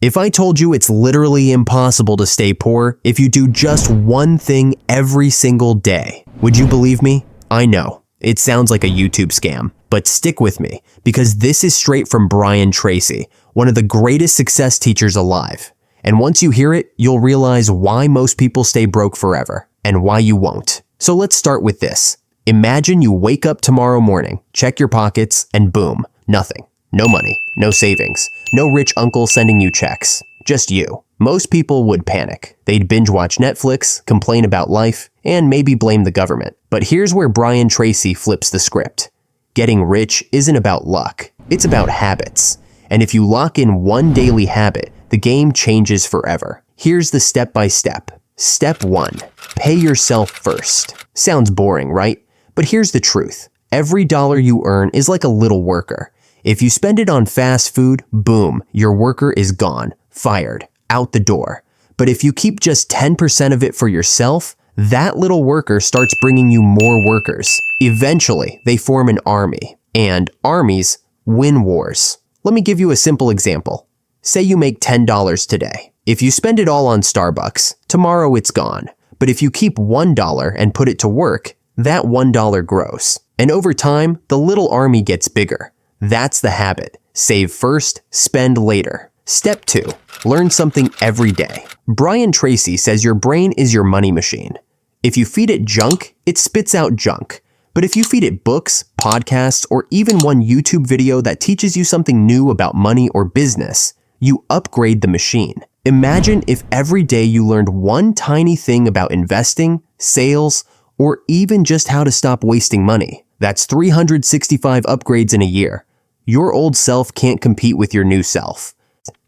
If I told you it's literally impossible to stay poor if you do just one thing every single day, would you believe me? I know, it sounds like a YouTube scam, but stick with me because this is straight from Brian Tracy, one of the greatest success teachers alive. And once you hear it, you'll realize why most people stay broke forever and why you won't. So let's start with this. Imagine you wake up tomorrow morning, check your pockets, and boom, nothing. No money, no savings, no rich uncle sending you checks, just you. Most people would panic. They'd binge watch Netflix, complain about life, and maybe blame the government. But here's where Brian Tracy flips the script. Getting rich isn't about luck, it's about habits. And if you lock in one daily habit, the game changes forever. Here's the step-by-step. Step 1. Pay yourself first. Sounds boring, right? But here's the truth. Every dollar you earn is like a little worker. If you spend it on fast food, boom, your worker is gone, fired, out the door. But if you keep just 10% of it for yourself, that little worker starts bringing you more workers. Eventually, they form an army, and armies win wars. Let me give you a simple example. Say you make $10 today. If you spend it all on Starbucks, tomorrow it's gone. But if you keep $1 and put it to work, that $1 grows. And over time, the little army gets bigger. That's the habit. Save first, spend later. Step 2. Learn something every day. Brian Tracy says your brain is your money machine. If you feed it junk, it spits out junk. But if you feed it books, podcasts, or even one YouTube video that teaches you something new about money or business, you upgrade the machine. Imagine if every day you learned one tiny thing about investing, sales, or even just how to stop wasting money. That's 365 upgrades in a year. Your old self can't compete with your new self.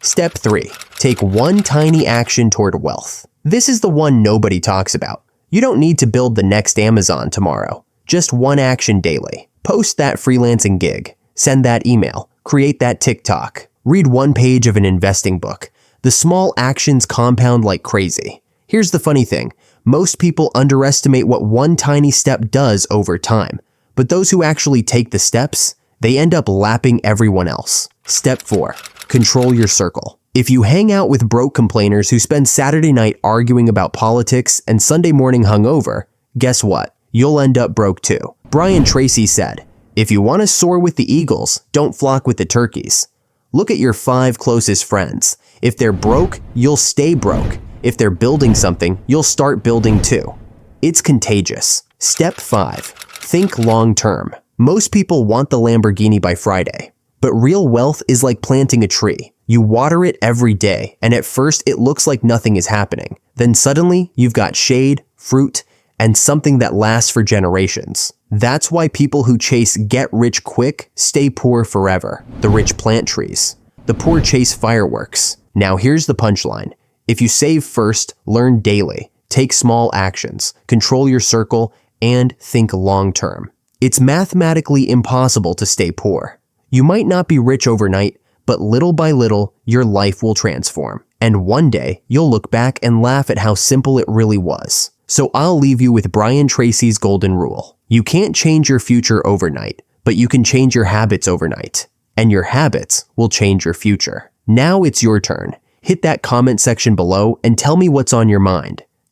Step 3. Take one tiny action toward wealth. This is the one nobody talks about. You don't need to build the next Amazon tomorrow. Just one action daily. Post that freelancing gig. Send that email. Create that TikTok. Read one page of an investing book. The small actions compound like crazy. Here's the funny thing. Most people underestimate what one tiny step does over time. But those who actually take the steps, they end up lapping everyone else. Step 4. Control your circle. If you hang out with broke complainers who spend Saturday night arguing about politics and Sunday morning hungover, guess what? You'll end up broke too. Brian Tracy said, if you want to soar with the eagles, don't flock with the turkeys. Look at your 5 closest friends. If they're broke, you'll stay broke. If they're building something, you'll start building too. It's contagious. Step 5. Think long term. Most people want the Lamborghini by Friday, but real wealth is like planting a tree. You water it every day, and at first it looks like nothing is happening. Then suddenly, you've got shade, fruit, and something that lasts for generations. That's why people who chase get rich quick stay poor forever. The rich plant trees. The poor chase fireworks. Now here's the punchline. If you save first, learn daily, take small actions, control your circle, and think long term. It's mathematically impossible to stay poor. You might not be rich overnight, but little by little, your life will transform. And one day, you'll look back and laugh at how simple it really was. So I'll leave you with Brian Tracy's golden rule. You can't change your future overnight, but you can change your habits overnight. And your habits will change your future. Now it's your turn. Hit that comment section below and tell me what's on your mind.